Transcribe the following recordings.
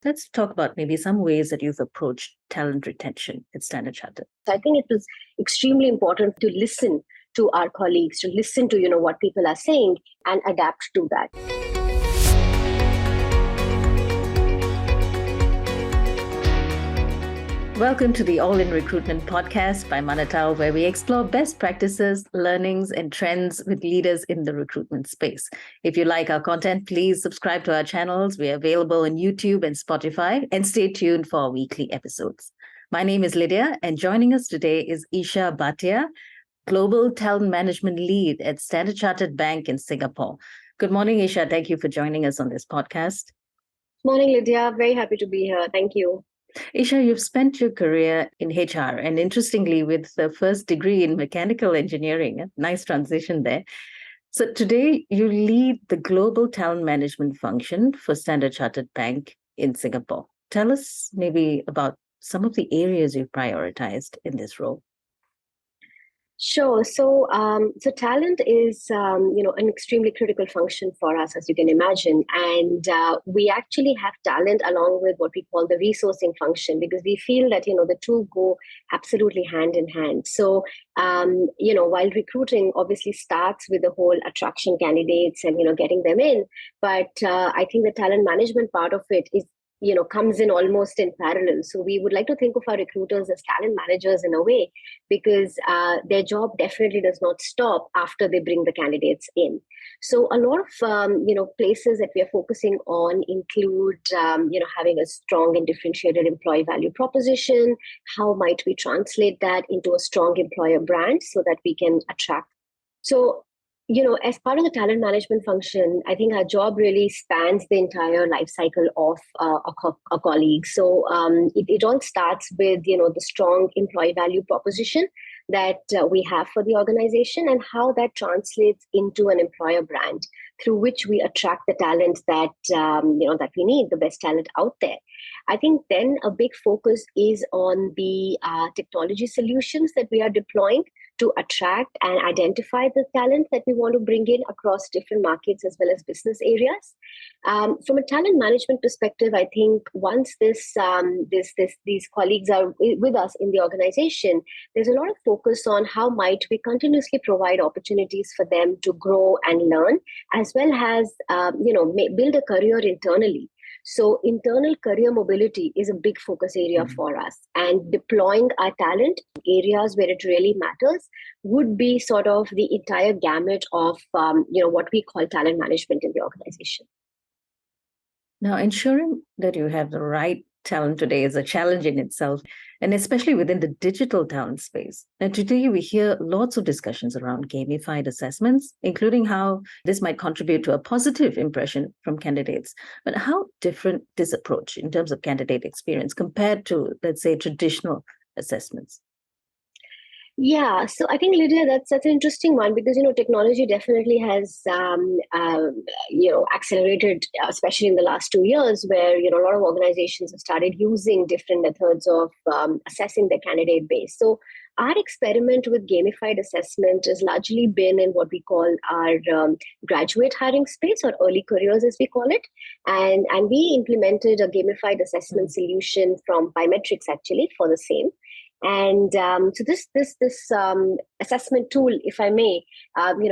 Let's talk about maybe some ways that you've approached talent retention at Standard Chartered. So I think it was extremely important to listen to our colleagues, to listen to, what people are saying and adapt to that. Welcome to the All in Recruitment podcast by Manatal, where we explore best practices, learnings, and trends with leaders in the recruitment space. If you like our content, please subscribe to our channels. We are available on YouTube and Spotify, and stay tuned for our weekly episodes. My name is Lydia, and joining us today is Isha Bhatia, Global Talent Management Lead at Standard Chartered Bank in Singapore. Good morning, Isha. Thank you for joining us on this podcast. Morning, Lydia. Very happy to be here. Thank you. Isha, you've spent your career in HR, and interestingly, with the first degree in mechanical engineering. Nice transition there. So today, you lead the global talent management function for Standard Chartered Bank in Singapore. Tell us maybe about some of the areas you've prioritized in this role. Sure. So talent is, an extremely critical function for us, as you can imagine. And we actually have talent along with what we call the resourcing function, because we feel that, the two go absolutely hand in hand. So, while recruiting obviously starts with the whole attraction candidates and, getting them in, but I think the talent management part of it is comes in almost in parallel. So we would like to think of our recruiters as talent managers in a way, because their job definitely does not stop after they bring the candidates in. So a lot of, places that we are focusing on include, having a strong and differentiated employee value proposition. How might we translate that into a strong employer brand so that we can attract? So as part of the talent management function, I think our job really spans the entire life cycle of a colleague. So it all starts with, the strong employee value proposition that we have for the organization, and how that translates into an employer brand through which we attract the talent that, that we need, the best talent out there. I think then a big focus is on the technology solutions that we are deploying to attract and identify the talent that we want to bring in across different markets as well as business areas. From a talent management perspective, I think once these colleagues are with us in the organization, there's a lot of focus on how might we continuously provide opportunities for them to grow and learn, as well as build a career internally. So internal career mobility is a big focus area for us, and deploying our talent areas where it really matters would be sort of the entire gamut of what we call talent management in the organization. Now, ensuring that you have the right talent today is a challenge in itself, and especially within the digital talent space. And today we hear lots of discussions around gamified assessments, including how this might contribute to a positive impression from candidates. But how different this approach in terms of candidate experience compared to, let's say, traditional assessments? Yeah, so I think, Lydia, that's an interesting one, because technology definitely has accelerated, especially in the last 2 years, where a lot of organizations have started using different methods of assessing their candidate base. So our experiment with gamified assessment has largely been in what we call our graduate hiring space, or early careers as we call it, and we implemented a gamified assessment solution from Biometrics actually for the same. And so this assessment tool, if I may,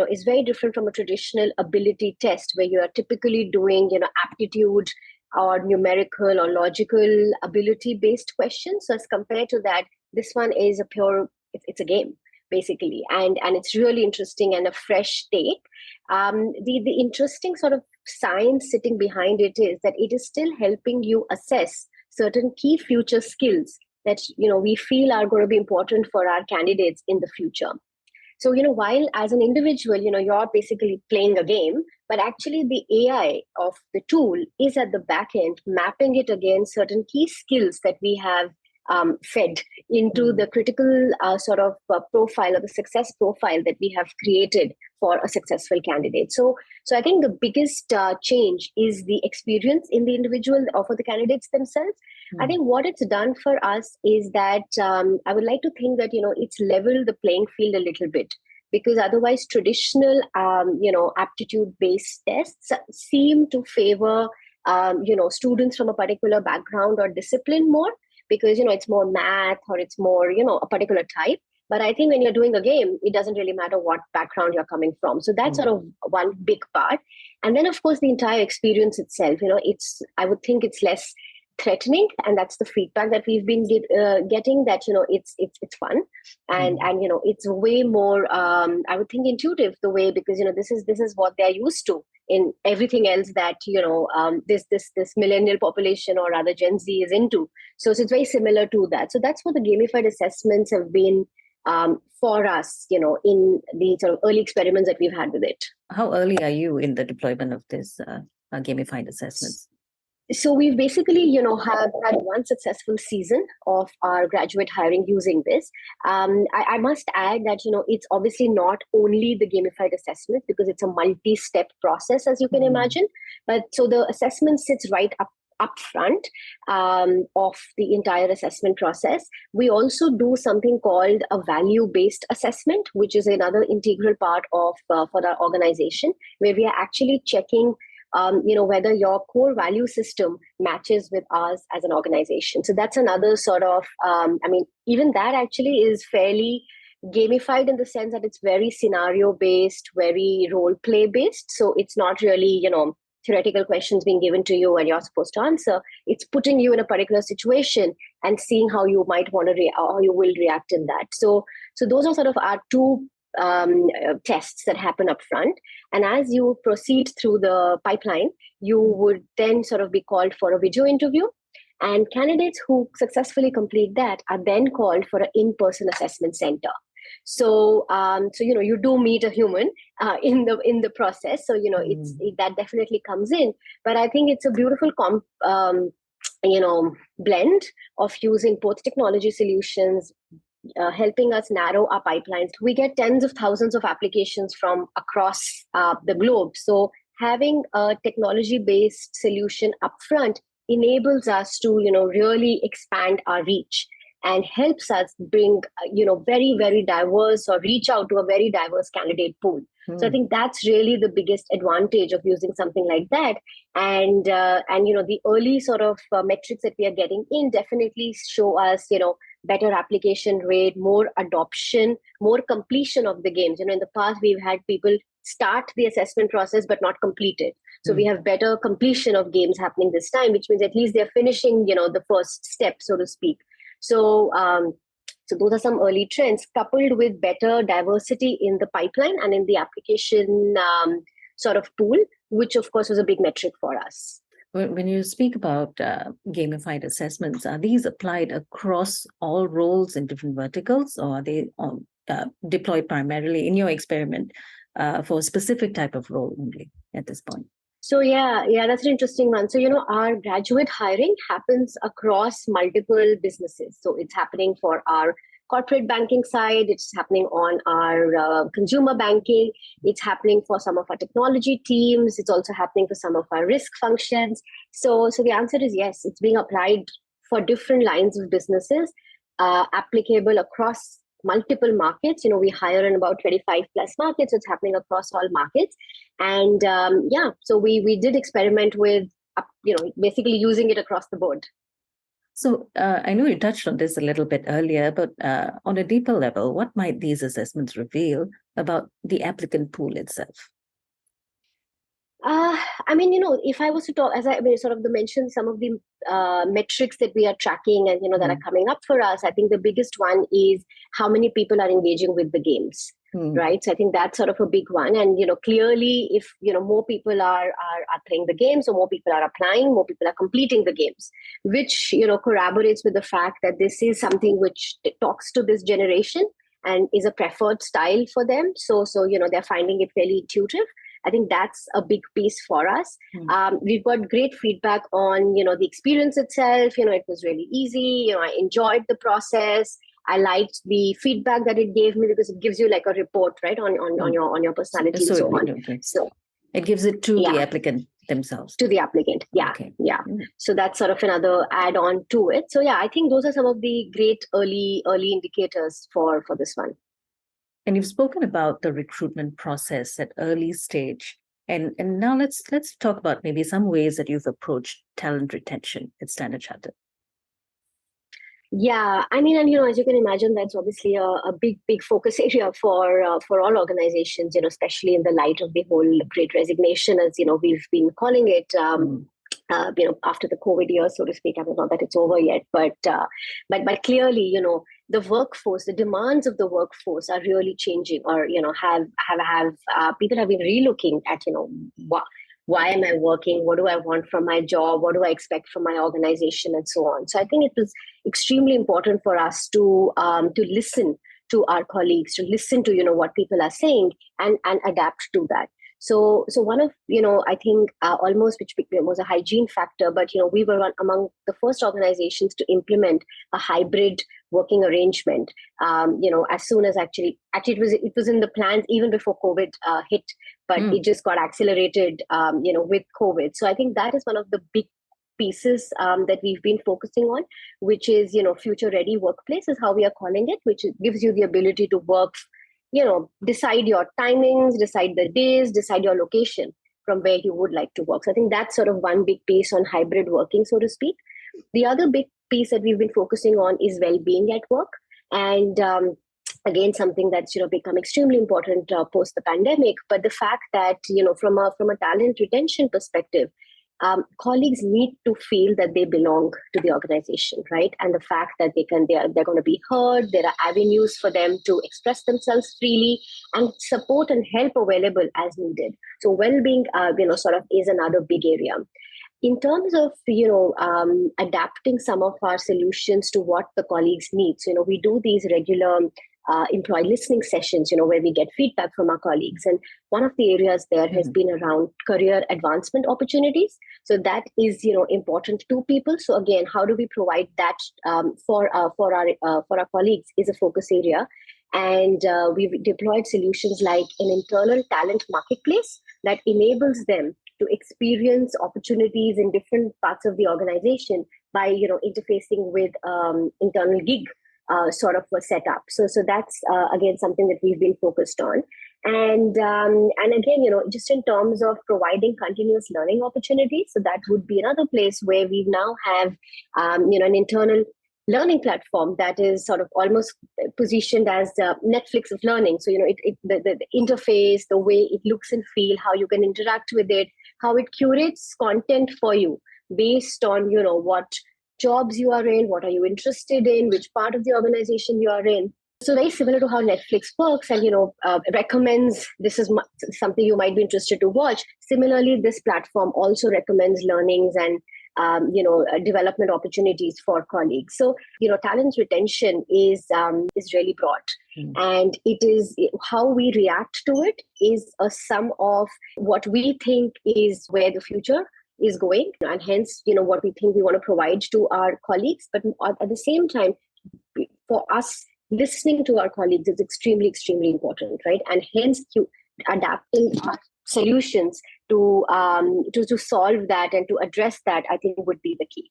is very different from a traditional ability test where you are typically doing, aptitude or numerical or logical ability based questions. So as compared to that, this one is it's a game basically, and it's really interesting and a fresh take. The interesting sort of science sitting behind it is that it is still helping you assess certain key future skills that we feel are going to be important for our candidates in the future. So while as an individual you're basically playing a game, but actually the AI of the tool is at the back end mapping it against certain key skills that we have fed into the critical sort of profile, or the success profile that we have created for a successful candidate. So I think the biggest change is the experience in the individual or for the candidates themselves. I think what it's done for us is that I would like to think that it's leveled the playing field a little bit, because otherwise traditional aptitude based tests seem to favor students from a particular background or discipline more, because it's more math or it's more a particular type. But I think when you're doing a game, it doesn't really matter what background you're coming from. So that's sort of one big part. And then, of course, the entire experience itself, I would think it's less threatening, and that's the feedback that we've been getting, that it's fun, and it's way more I would think intuitive, the way, because this is what they're used to in everything else that this millennial population, or rather Gen Z, is into. So it's very similar to that. So that's what the gamified assessments have been for us, in the sort of early experiments that we've had with it. How early are you in the deployment of this gamified assessments? So we've basically, have had one successful season of our graduate hiring using this. I must add that, it's obviously not only the gamified assessment, because it's a multi-step process, as you can imagine. But so the assessment sits right up front of the entire assessment process. We also do something called a value-based assessment, which is another integral part of for our organization, where we are actually checking whether your core value system matches with ours as an organization. So that's another sort of, even that actually is fairly gamified, in the sense that it's very scenario based, very role play based. So it's not really, theoretical questions being given to you and you're supposed to answer. It's putting you in a particular situation and seeing how you might want to how you will react in that. So those are sort of our two tests that happen up front. And as you proceed through the pipeline, you would then sort of be called for a video interview. And candidates who successfully complete that are then called for an in-person assessment center. So, you do meet a human in the process. So, that definitely comes in. But I think it's a beautiful blend of using both technology solutions, helping us narrow our pipelines. We get tens of thousands of applications from across the globe. So having a technology-based solution upfront enables us to, really expand our reach, and helps us bring, very, very diverse, or reach out to a very diverse candidate pool. So I think that's really the biggest advantage of using something like that. And the early sort of metrics that we are getting in definitely show us, better application rate, more adoption, more completion of the games. In the past, we've had people start the assessment process but not complete it. So we have better completion of games happening this time, which means at least they're finishing, the first step, so to speak. So those are some early trends, coupled with better diversity in the pipeline and in the application sort of pool, which of course was a big metric for us. When you speak about gamified assessments, are these applied across all roles in different verticals, or are they deployed primarily in your experiment for a specific type of role only at this point? So yeah, that's an interesting one. So, our graduate hiring happens across multiple businesses. So it's happening for our corporate banking side, it's happening on our consumer banking, it's happening for some of our technology teams, it's also happening for some of our risk functions. So the answer is yes, it's being applied for different lines of businesses, applicable across multiple markets. We hire in about 25 plus markets. So it's happening across all markets. And so we did experiment with, basically using it across the board. So I know you touched on this a little bit earlier, but on a deeper level, what might these assessments reveal about the applicant pool itself? If I was to talk, as I sort of mentioned, some of the metrics that we are tracking and, that are coming up for us, I think the biggest one is how many people are engaging with the games, right? So I think that's sort of a big one. And, clearly, if, more people are playing the games, or more people are applying, more people are completing the games, which, corroborates with the fact that this is something which talks to this generation and is a preferred style for them. So they're finding it fairly intuitive. I think that's a big piece for us. We've got great feedback on, the experience itself. It was really easy. I enjoyed the process. I liked the feedback that it gave me, because it gives you like a report, right, on your personality and so on. Okay. So it gives it to the applicant themselves. To the applicant, yeah. Okay. Yeah. So that's sort of another add-on to it. So yeah, I think those are some of the great early indicators for this one. And you've spoken about the recruitment process at early stage. And now let's talk about maybe some ways that you've approached talent retention at Standard Chartered. Yeah, I mean, and as you can imagine, that's obviously a big focus area for all organizations. Especially in the light of the whole Great Resignation, as we've been calling it. After the COVID year, so to speak. I mean, not that it's over yet, but clearly, the workforce, the demands of the workforce are really changing, or have people have been relooking at why am I working? What do I want from my job? What do I expect from my organization, and so on. So I think it was extremely important for us to listen to our colleagues, to listen to what people are saying, and adapt to that. So one of I think almost which was a hygiene factor, but we were among the first organizations to implement a hybrid working arrangement. As soon as actually it was in the plans even before COVID hit, but it just got accelerated with COVID. So I think that is one of the big pieces that we've been focusing on, which is future ready workplace is how we are calling it, which gives you the ability to work, decide your timings, decide the days, decide your location from where you would like to work. So I think that's sort of one big piece on hybrid working, so to speak. The other big piece that we've been focusing on is well-being at work. And again, something that's become extremely important post the pandemic. But the fact that from a talent retention perspective, colleagues need to feel that they belong to the organization, right? And the fact that they're going to be heard, there are avenues for them to express themselves freely, and support and help available as needed. So well-being, sort of is another big area. In terms of adapting some of our solutions to what the colleagues need, so we do these regular employee listening sessions, where we get feedback from our colleagues. And one of the areas there has been around career advancement opportunities. So that is, important to people. So again, how do we provide that for our colleagues is a focus area. And we've deployed solutions like an internal talent marketplace that enables them to experience opportunities in different parts of the organization by, interfacing with internal gig sort of a setup. So that's again something that we've been focused on, and again, just in terms of providing continuous learning opportunities. So that would be another place where we now have an internal learning platform that is sort of almost positioned as Netflix of learning. So the interface, the way it looks and feel, how you can interact with it, how it curates content for you based on what jobs you are in, what are you interested in, which part of the organization you are in. So very similar to how Netflix works and, recommends this is something you might be interested to watch. Similarly, this platform also recommends learnings and, development opportunities for colleagues. So, talent retention is really broad. And it is how we react to it is a sum of what we think is where the future is going, and hence, what we think we want to provide to our colleagues. But at the same time, for us, listening to our colleagues is extremely, extremely important, right? And hence, adapting our solutions to solve that and to address that, I think would be the key.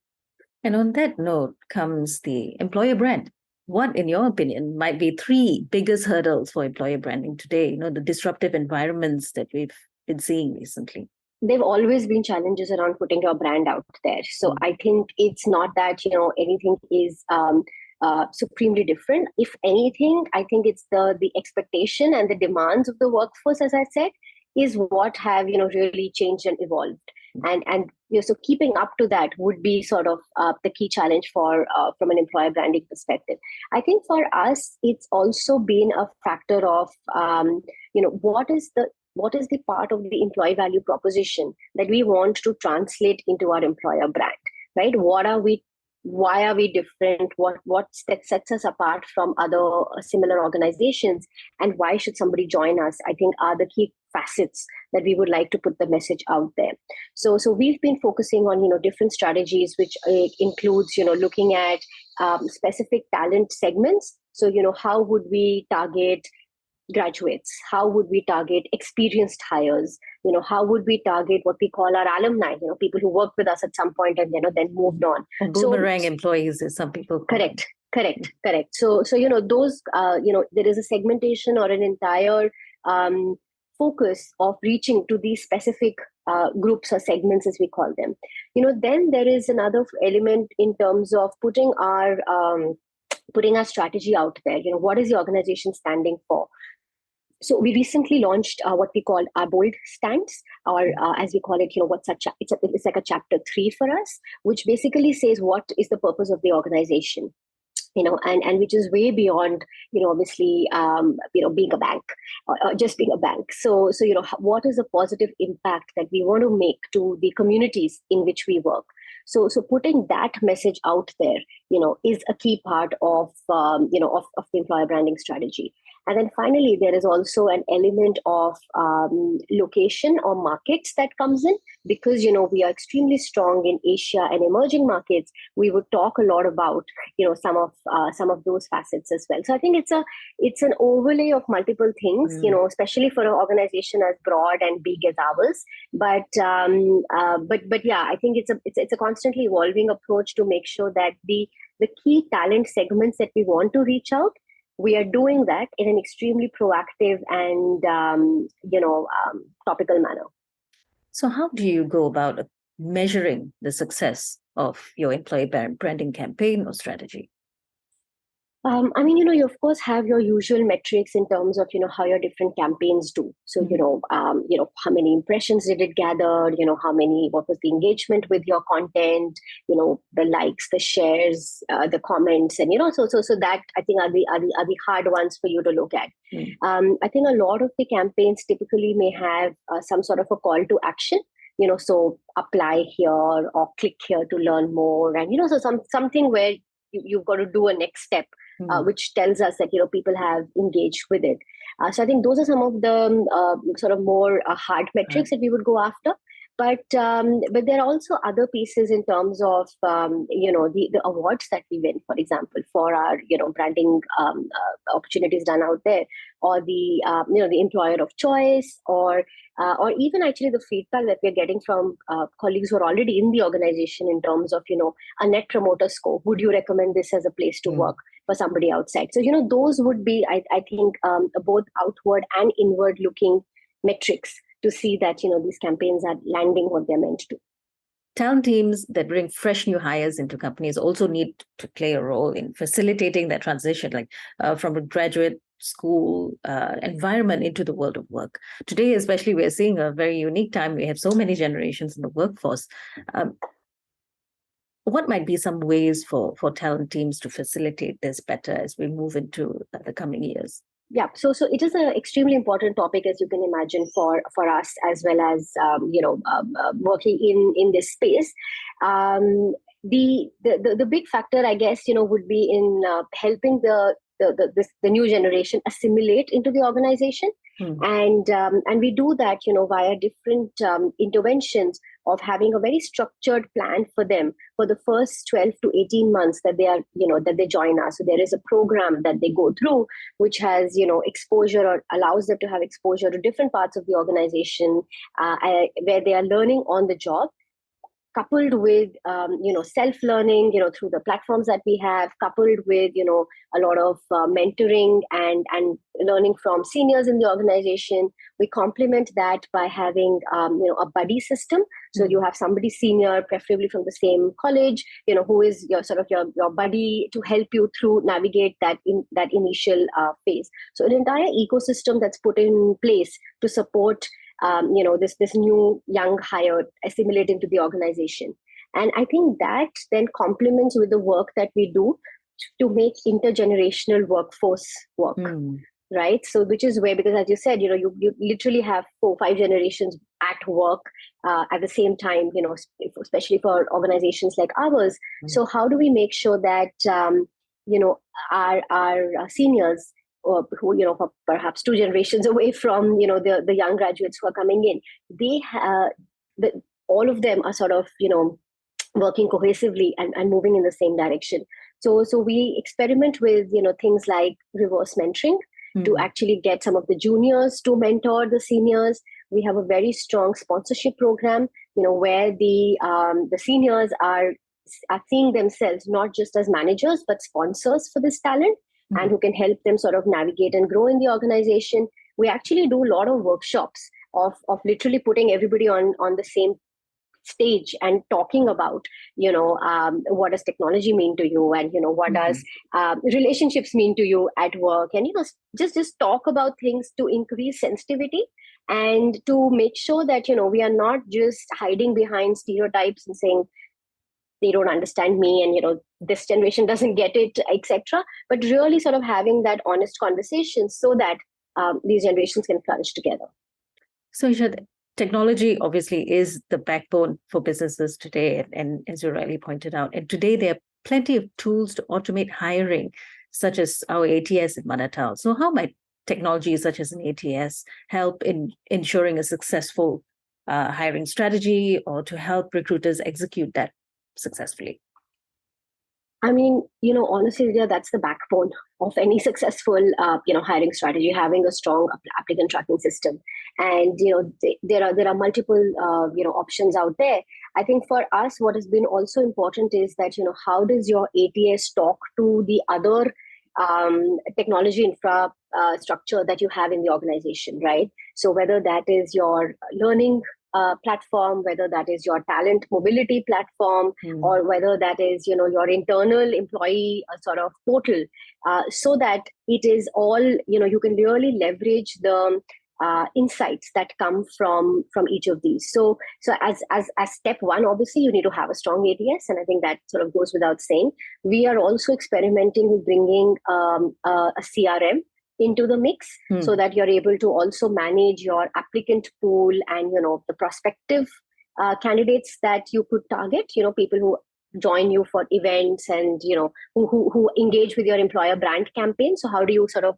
And on that note comes the employer brand. What, in your opinion, might be three biggest hurdles for employer branding today? The disruptive environments that we've been seeing recently. There've always been challenges around putting your brand out there. So I think it's not that, anything is supremely different. If anything, I think it's the expectation and the demands of the workforce, as I said, is what have, really changed and evolved. And so keeping up to that would be sort of the key challenge for from an employer branding perspective. I think for us, it's also been a factor of, what is the part of the employee value proposition that we want to translate into our employer brand, right? Why are we different? What sets us apart from other similar organizations? And why should somebody join us? I think are the key facets that we would like to put the message out there. So we've been focusing on, different strategies, which includes, looking at specific talent segments. So, how would we target graduates? How would we target experienced hires? How would we target what we call our alumni? People who worked with us at some point and then moved on. Boomerang employees, as some people call them. Correct. So those there is a segmentation or an entire focus of reaching to these specific groups or segments, as we call them. Then there is another element in terms of putting our strategy out there. What is the organization standing for? So we recently launched what we call our bold stance, or as we call it, it's like a chapter 3 for us, which basically says what is the purpose of the organization. And which is way beyond, obviously, being a bank or just being a bank. So, what is the positive impact that we want to make to the communities in which we work? So putting that message out there, is a key part of the employer branding strategy. And then finally, there is also an element of location or markets that comes in, because, we are extremely strong in Asia and emerging markets. We would talk a lot about, some of those facets as well. So I think it's an overlay of multiple things, especially for an organization as broad and big as ours. But yeah, I think it's a constantly evolving approach to make sure that the key talent segments that we want to reach out, we are doing that in an extremely proactive and topical manner. So how do you go about measuring the success of your employee branding campaign or strategy? You of course have your usual metrics in terms of, how your different campaigns do. So, how many impressions did it gather? What was the engagement with your content? The likes, the shares, the comments, and so that I think are the hard ones for you to look at. I think a lot of the campaigns typically may have some sort of a call to action. So apply here or click here to learn more, and so something where you've got to do a next step. Which tells us that people have engaged with it. So I think those are some of the sort of more hard metrics that we would go after. But there are also other pieces in terms of the awards that we win, for example, for our branding opportunities done out there, or the employer of choice, or even actually the feedback that we're getting from colleagues who are already in the organization in terms of a net promoter score. Would you recommend this as a place to work for somebody outside? So those would be I think both outward and inward looking metrics to see that these campaigns are landing what they're meant to. Talent teams that bring fresh new hires into companies also need to play a role in facilitating that transition, like from a graduate school environment into the world of work. Today, especially, we're seeing a very unique time. We have so many generations in the workforce. What might be some ways for talent teams to facilitate this better as we move into the coming years? Yeah, so it is an extremely important topic, as you can imagine, for us, as well as working in this space. The big factor, I guess, would be in helping the new generation assimilate into the organization. And we do that via different interventions of having a very structured plan for them for the first 12 to 18 months that they are that they join us. So there is a program that they go through which has exposure, or allows them to have exposure to different parts of the organization where they are learning on the job, coupled with self-learning through the platforms that we have, coupled with a lot of mentoring and learning from seniors in the organization. We complement that by having a buddy system. So you have somebody senior, preferably from the same college, who is your buddy to help you through navigate that initial phase. So an entire ecosystem that's put in place to support this new young hire assimilate into the organization. And I think that then complements with the work that we do to make intergenerational workforce work. Right. So which is where, because as you said, you literally have 4-5 generations at work at the same time, especially for organizations like ours. So how do we make sure that, our seniors, who perhaps 2 generations away from the young graduates who are coming in, they all of them are sort of working cohesively and moving in the same direction. So we experiment with things like reverse mentoring to actually get some of the juniors to mentor the seniors. We have a very strong sponsorship program, where the seniors are seeing themselves not just as managers but sponsors for this talent. And who can help them sort of navigate and grow in the organization. we actually do a lot of workshops of literally putting everybody on the same stage and talking about, what does technology mean to you, and what does relationships mean to you at work, and just talk about things to increase sensitivity and to make sure that we are not just hiding behind stereotypes and saying they don't understand me, and this generation doesn't get it, etc., but really sort of having that honest conversation so that these generations can flourish together. So Isha, technology obviously is the backbone for businesses today, and as you rightly pointed out, and today there are plenty of tools to automate hiring, such as our ATS at Manatal. So how might technology such as an ATS help in ensuring a successful hiring strategy, or to help recruiters execute that successfully? I mean, honestly, yeah, that's the backbone of any successful, hiring strategy, having a strong applicant tracking system. And, there are multiple, options out there. I think for us, what has been also important is that, how does your ATS talk to the other technology infrastructure that you have in the organization, right? So whether that is your learning platform, whether that is your talent mobility platform, or whether that is your internal employee sort of portal, so that it is all you can really leverage the insights that come from each of these. So as step one, obviously you need to have a strong ATS, and I think that sort of goes without saying. We are also experimenting with bringing a CRM into the mix, so that you're able to also manage your applicant pool and the prospective candidates that you could target, people who join you for events and who engage with your employer brand campaign. So how do you sort of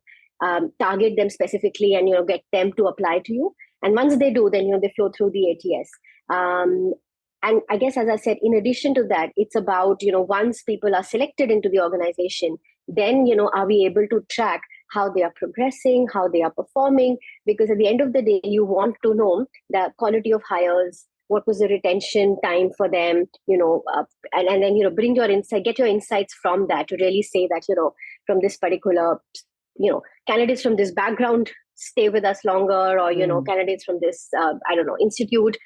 target them specifically and get them to apply to you? And once they do, then they flow through the ATS. And I guess, as I said, in addition to that, it's about once people are selected into the organization, then are we able to track how they are progressing, how they are performing? Because at the end of the day, you want to know the quality of hires, what was the retention time for them, and then bring your insight, get your insights from that to really say that from this particular candidates from this background stay with us longer, or candidates from this institute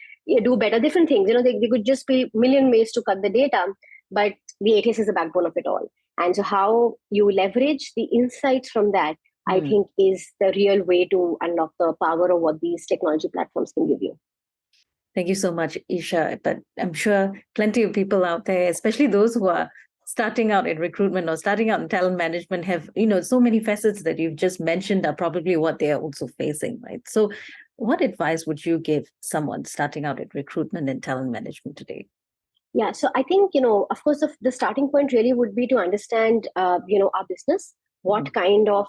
do better, different things. They could just be a million ways to cut the data, but the ATS is the backbone of it all. And so how you leverage the insights from that, I think, is the real way to unlock the power of what these technology platforms can give you. Thank you so much, Isha. But I'm sure plenty of people out there, especially those who are starting out in recruitment or starting out in talent management, have, so many facets that you've just mentioned are probably what they are also facing, right? So what advice would you give someone starting out in recruitment and talent management today? Yeah, so I think, of course, the starting point really would be to understand, our business. What kind of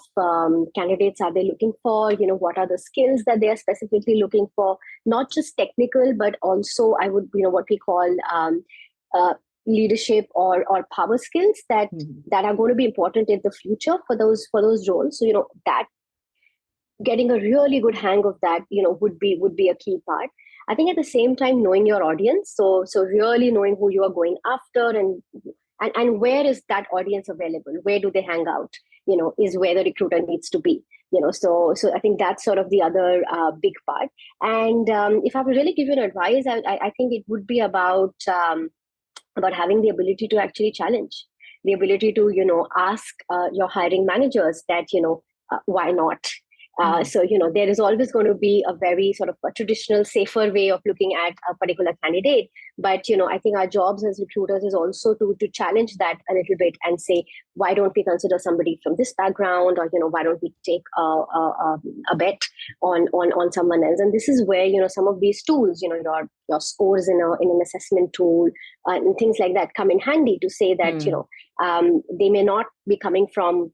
candidates are they looking for? What are the skills that they are specifically looking for? Not just technical, but also I would, what we call leadership or power skills that are going to be important in the future for those roles. So, that getting a really good hang of that, would be a key part. I think at the same time, knowing your audience. So really knowing who you are going after, and where is that audience available? Where do they hang out? Is where the recruiter needs to be. So I think that's sort of the other big part. And if I were really give you an advice, I think it would be about having the ability to actually challenge, the ability to ask your hiring managers that why not. So, there is always going to be a very sort of a traditional, safer way of looking at a particular candidate. But, I think our jobs as recruiters is also to challenge that a little bit and say, why don't we consider somebody from this background? Or, why don't we take a bet on someone else? And this is where, some of these tools, your scores in an assessment tool and things like that come in handy to say that, they may not be coming from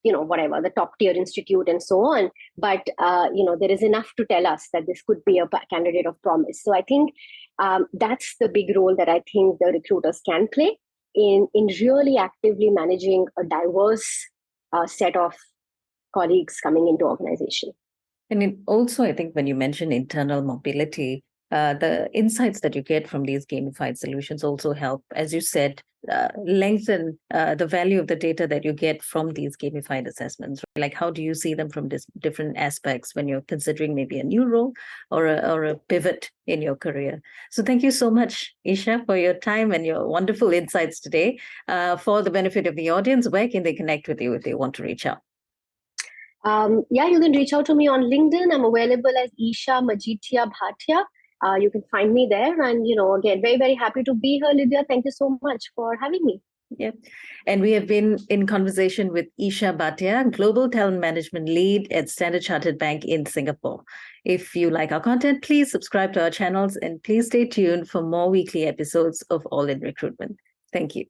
whatever, the top tier institute and so on. But, there is enough to tell us that this could be a candidate of promise. So I think that's the big role that I think the recruiters can play in really actively managing a diverse set of colleagues coming into organization. And also, I think when you mention internal mobility, the insights that you get from these gamified solutions also help, as you said, lengthen the value of the data that you get from these gamified assessments. Like, how do you see them from different aspects when you're considering maybe a new role or a pivot in your career? So thank you so much, Isha, for your time and your wonderful insights today. For the benefit of the audience, where can they connect with you if they want to reach out? Yeah, you can reach out to me on LinkedIn. I'm available as Isha Bhatia. You can find me there. And, again, very, very happy to be here, Lydia. Thank you so much for having me. Yep. And we have been in conversation with Isha Bhatia, Global Talent Management Lead at Standard Chartered Bank in Singapore. If you like our content, please subscribe to our channels and please stay tuned for more weekly episodes of All in Recruitment. Thank you.